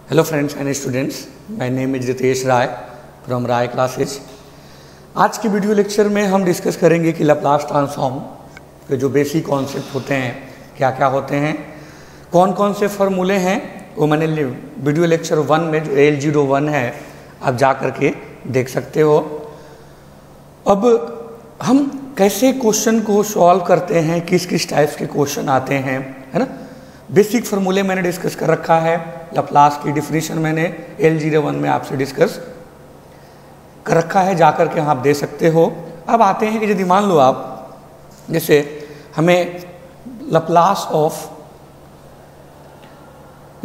Hello friends and students, my name is Ritesh Rai from Rai classes. आज के video lecture में हम डिस्कस करेंगे कि लैप्लास ट्रांसफॉर्म के जो बेसिक कॉन्सेप्ट होते हैं क्या क्या होते हैं, कौन कौन से फॉर्मूले हैं, वो मैंने वीडियो लेक्चर 1 में जो L01 है आप जा कर के देख सकते हो। अब हम कैसे क्वेश्चन को सॉल्व करते हैं, किस किस टाइप्स के क्वेश्चन आते हैं, है ना। बेसिक फार्मूले मैंने डिस्कस कर रखा है, लैप्लास की डिफिनीशन मैंने L01 में आपसे डिस्कस कर रखा है, जाकर के आप दे सकते हो। अब आते हैं कि यदि मान लो आप जैसे हमें Laplace of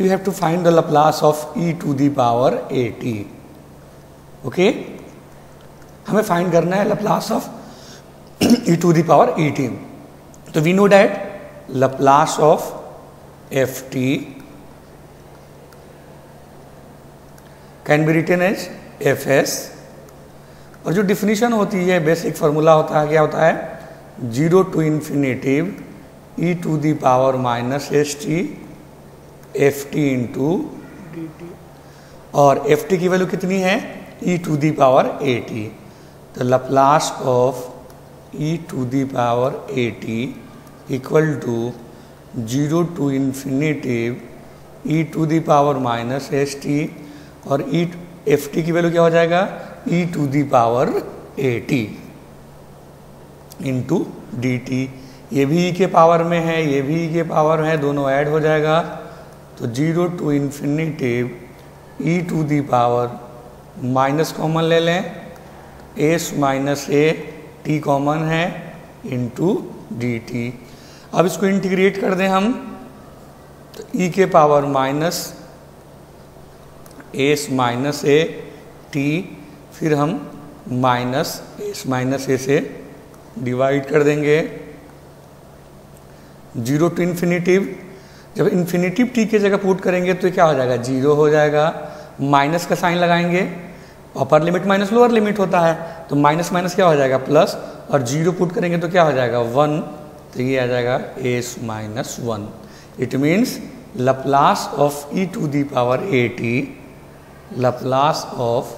you have to find the Laplace of e to the power at, okay. हमें फाइंड करना है Laplace of e to the power at। तो we know that Laplace of ft can be written as fs, और जो definition होती है, basic formula होता है, क्या होता है 0 to infinitive e to the power minus st ft into dt, और ft की वैल्यू कितनी है e to the power at। तो Laplace of e to the power at equal to 0 to infinitive e to the power minus st, और ft की वैल्यू क्या हो जाएगा e to the power at into dt। ये भी e के पावर में है, ये भी e के पावर में है, दोनों ऐड हो जाएगा। तो 0 to infinitive e to the power minus common ले लें, s minus a t common है इंटू dt। अब इसको इंटीग्रेट कर दें हम, तो e के power minus s minus a T, फिर हम माइनस एस माइनस ए से डिवाइड कर देंगे। 0 टू इन्फिनेटिव, जब इन्फिनेटिव टी की जगह पुट करेंगे तो क्या हो जाएगा 0 हो जाएगा। माइनस का साइन लगाएंगे, upper limit minus lower limit होता है, तो माइनस माइनस क्या हो जाएगा प्लस, और 0 पुट करेंगे तो क्या हो जाएगा 1, तो ये आ जाएगा s minus 1। It means Laplace of e to the power at, Laplace of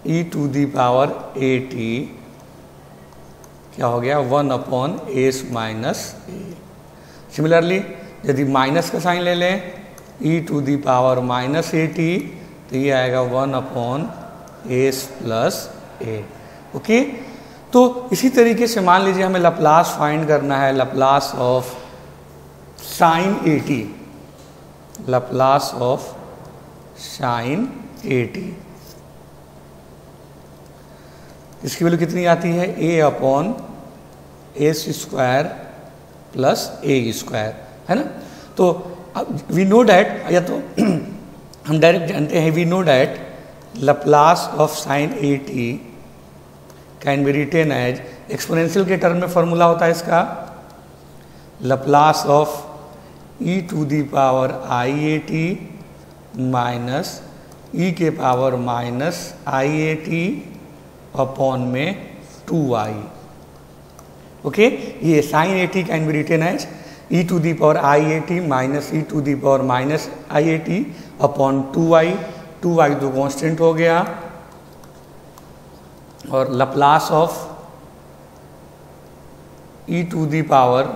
e to the power at क्या हो गया 1 upon s minus a. Similarly यदि माइनस का साइन ले लें e to the power minus at, तो ये आएगा 1 upon s plus a, okay. तो इसी तरीके से मान लीजिए हमें लैप्लास फाइंड करना है, Laplace of sine at, Laplace of sine at, इसकी वैल्यू कितनी आती है a upon S square plus a square, है ना। तो अब वी नो डैट, या तो हम डायरेक्ट जानते हैं, we know that Laplace of sine at can be written as, exponential के टर्म में फॉर्मूला होता है इसका Laplace of e to the power i at minus e के power minus i at upon में 2i, ओके। ये sine at can be written as e to the power i at minus e to the power minus i at upon 2i, 2i तो constant हो गया, और Laplace of e to the power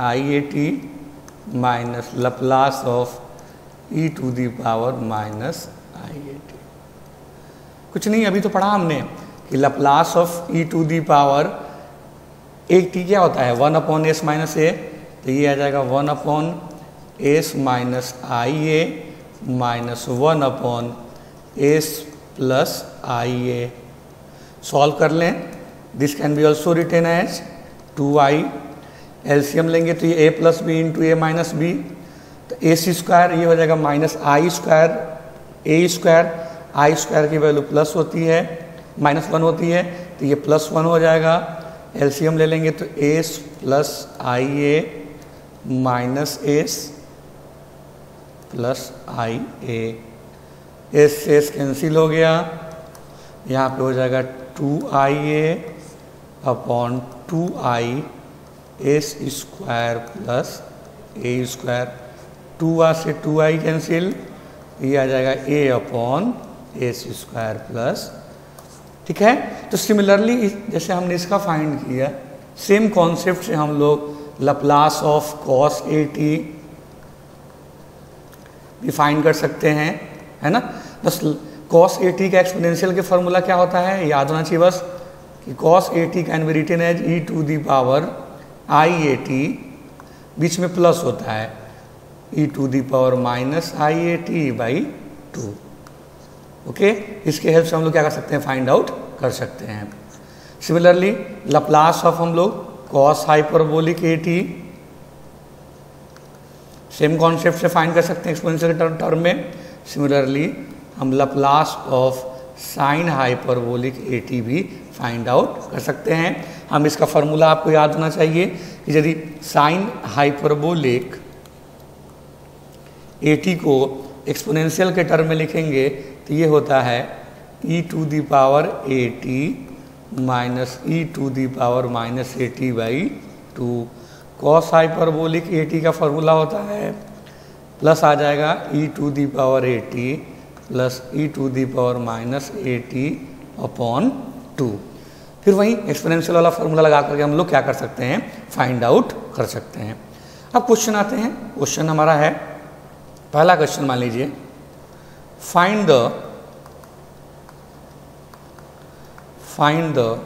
i at minus Laplace of e to the power minus i at। कुछ नहीं, अभी तो पढ़ा हमने कि Laplace of e to the power एक टी क्या होता है 1 अपॉन एस माइनस ए, तो ये आ जाएगा 1 upon s minus i a minus 1 upon s plus i a. Solve कर लें, this can be also written as 2i। LCM लेंगे तो ये a plus b into a minus b, तो एस स्क्वायर ये हो जाएगा minus i square a square, i square की वैल्यू प्लस होती है माइनस 1 होती है, तो ये प्लस 1 हो जाएगा। एलसीएम ले लेंगे तो s plus i a minus s plus i a, s से एस कैंसिल हो गया, यहाँ पे हो जाएगा 2ia upon 2i s square plus a square, 2r से 2i कैंसिल, ये आ जाएगा a upon a square plus, ठीक है। तो सिमिलरली जैसे हमने इसका फाइंड किया, सेम कॉन्सेप्ट से हम लोग Laplace of cos a t भी फाइंड कर सकते हैं, है ना। बस कॉस ए टी का एक्सपोनेंशियल के फॉर्मूला क्या होता है, याद होना चाहिए बस, कि cos a t can be written as e to the power i a t, बीच में प्लस होता है, e to the power minus i a t by 2। Okay, इसके हेल्प से हम लोग क्या कर सकते हैं, फाइंड आउट कर सकते हैं। सिमिलरली लप्लास ऑफ हम लोग cos hyperbolic a T, same concept से फाइंड कर सकते हैं एक्सपोनेंशियल के टर्म में। सिमिलरली हम Laplace of sine hyperbolic a t भी फाइंड आउट कर सकते हैं। हम इसका फॉर्मूला आपको याद होना चाहिए कि यदि साइन हाइपरबोलिक ए टी को एक्सपोनेंशियल के टर्म में लिखेंगे तो ये होता है e to the power a t minus e to the power minus a t by 2। Cos hyperbolic a t का फॉर्मूला होता है प्लस आ जाएगा e to the power a t plus e to the power minus a t upon 2। फिर वहीं exponential वाला formula लगा करके हम लोग क्या कर सकते हैं, फाइंड आउट कर सकते हैं। अब क्वेश्चन आते हैं। क्वेश्चन हमारा है, पहला क्वेश्चन मान लीजिए, find the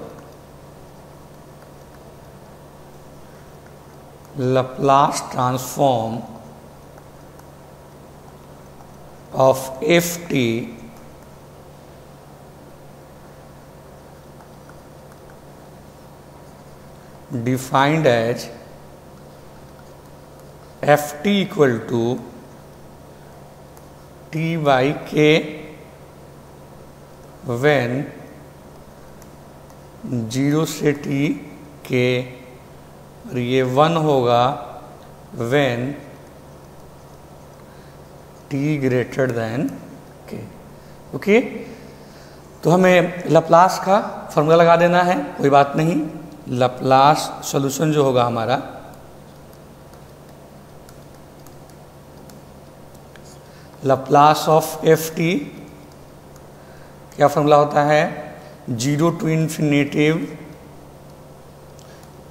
Laplace transform of ft defined as ft equal to t by k when 0 से t k, और ये 1 होगा when t greater than k। Okay, तो हमें लप्लास का फॉर्मूला लगा देना है, कोई बात नहीं। लप्लास सॉल्यूशन जो होगा हमारा, लप्लास ऑफ एफ टी क्या फॉर्मूला होता है, 0 to infinitive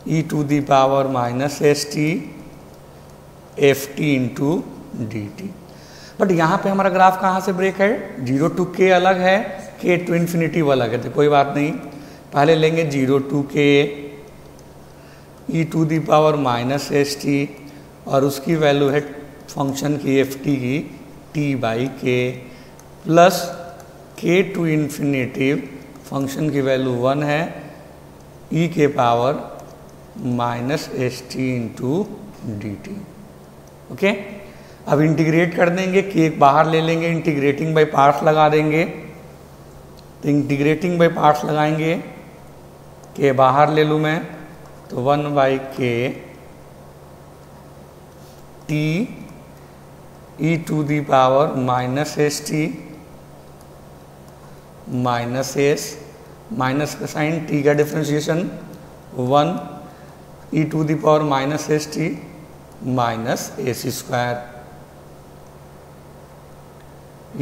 e to the power minus s t f t into d t. But यहाँ पे हमारा ग्राफ कहाँ से ब्रेक है, 0 टू के अलग है, के टू इन्फिनिटिव अलग है, तो कोई बात नहीं। पहले लेंगे 0 to k e to the power minus s t, और उसकी वैल्यू है फंक्शन की एफ टी की t by k, plus k to infinitive function की वैल्यू 1 है, ई के power minus s t into d t. Okay, अब integrate कर देंगे, के बाहर ले लेंगे, इंटीग्रेटिंग बाय पार्ट्स लगा देंगे। तो इंटीग्रेटिंग बाय पार्ट्स लगाएंगे, के बाहर ले लूँ मैं, तो 1 by k t e to the power minus s t minus s, minus का साइन, टी का differentiation 1 e to the power minus s t minus s square.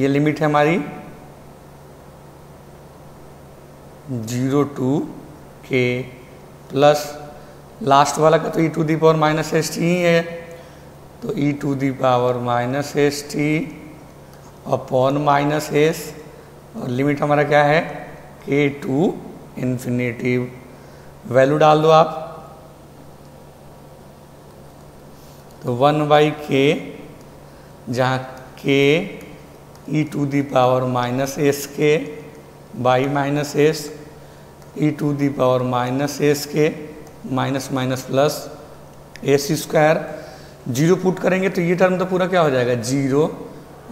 ये लिमिट है हमारी 0 टू के, प्लस लास्ट वाला का तो e to the power minus s t ही है, तो e to the power minus s t upon minus s, और लिमिट हमारा क्या है, के टू इन्फिनेटिव। वैल्यू डाल दो आप, तो 1 बाई के, जहाँ के e to the power minus s k by minus s, e to the power minus s k minus minus plus s square. 0 put करेंगे तो ये टर्म तो पूरा क्या हो जाएगा, 0,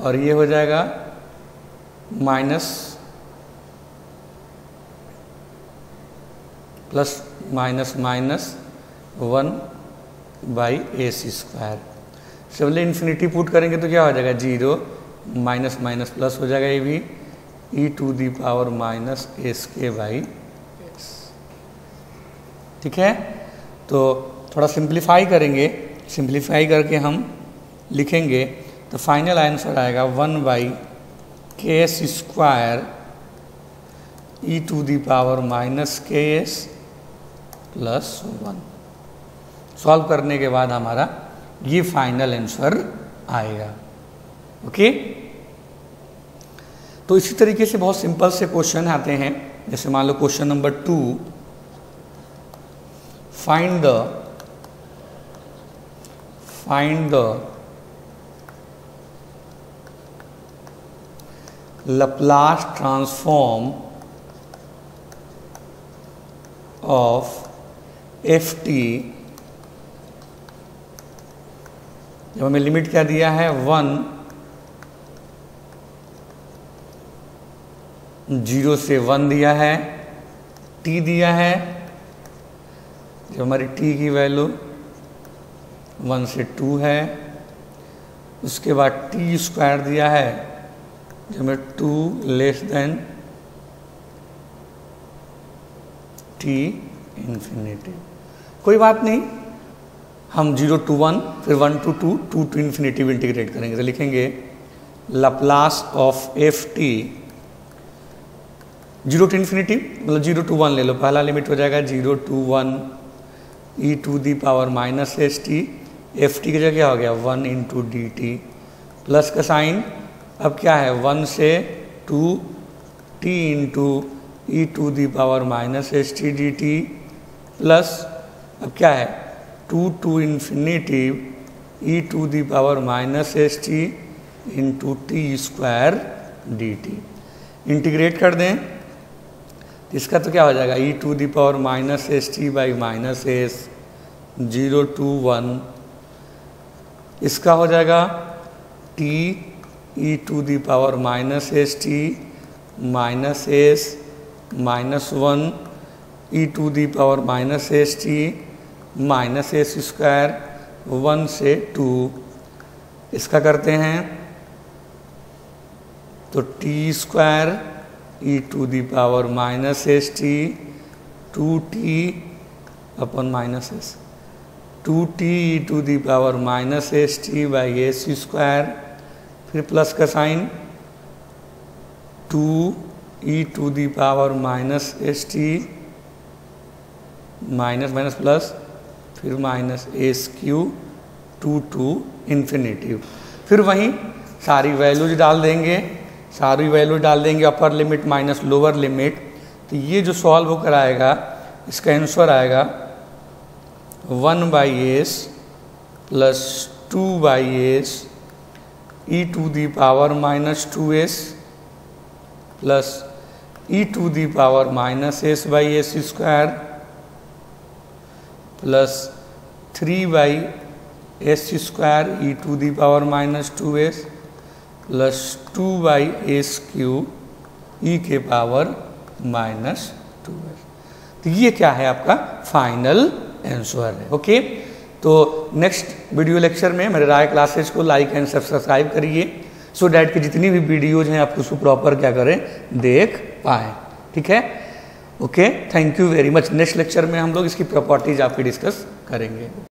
और ये हो जाएगा minus plus minus minus 1 by S square. Similarly infinity put करेंगे तो क्या हो जाएगा, 0, माइनस माइनस प्लस हो जाएगा, ये भी e to the power minus s k by s. ठीक है, तो थोड़ा सिंप्लीफाई करेंगे सिंप्लीफाई करके हम लिखेंगे तो फाइनल आंसर आएगा 1/ks² e to the power -ks + 1। Solve करने के बाद हमारा ये फाइनल आंसर आएगा। ओके, तो इसी तरीके से बहुत सिंपल से क्वेश्चन आते हैं। जैसे मान लो question number 2, find the Laplace transform of ft। जब हमें लिमिट क्या दिया है 1 0 से 1 दिया है, t दिया है, जब हमारी t की वैल्यू 1 से 2 है, उसके बाद t² दिया है जब हमें 2 लेस देन t इंफिनिटी। कोई बात नहीं, हम 0 to 1 फिर 1 to 2 2 to इंफिनिटी इंटीग्रेट करेंगे तो लिखेंगे Laplace of ft 0 to infinity मतलब 0 to 1 ले लो, पहला लिमिट हो जाएगा 0 to 1 e to the power -st। ft की जगह क्या हो गया 1 इंटू dt, प्लस का साइन अब क्या है 1 से 2 t into e to the power -st dt, plus अब क्या है 2 to infinity e to the power -st into t² dt। Integrate कर दें इसका तो क्या हो जाएगा e to the power -st by -s 0 to 1, इसका हो जाएगा t e to the power -st -s -1 e to the power -st -s² 1 से 2, इसका करते हैं तो t² e to the power -st 2t upon -s 2t e to the power -st by s², फिर plus का sign 2 e to the power -st minus plus फिर -s³ 2 to infinity. फिर वहीं सारी वैल्यूज डाल देंगे, upper limit minus lower limit, तो ये जो सॉल्व होकर आएगा इसका आंसर आएगा 1/s plus 2/s e to the power -2s plus e to the power -s/s² plus 3/s² e to the power -2s plus 2/s³ e के power -2s। तो ये क्या है आपका फाइनल आंसर है। ओके, तो नेक्स्ट वीडियो लेक्चर में मेरे राय क्लासेज को लाइक एंड सब्सक्राइब करिए सो डैट कि जितनी भी वीडियोज हैं आप उसको प्रॉपर क्या करें देख पाएँ। ठीक है, okay, thank you very much. Next lecture में हम लोग इसकी प्रॉपर्टीज आपकी डिस्कस करेंगे।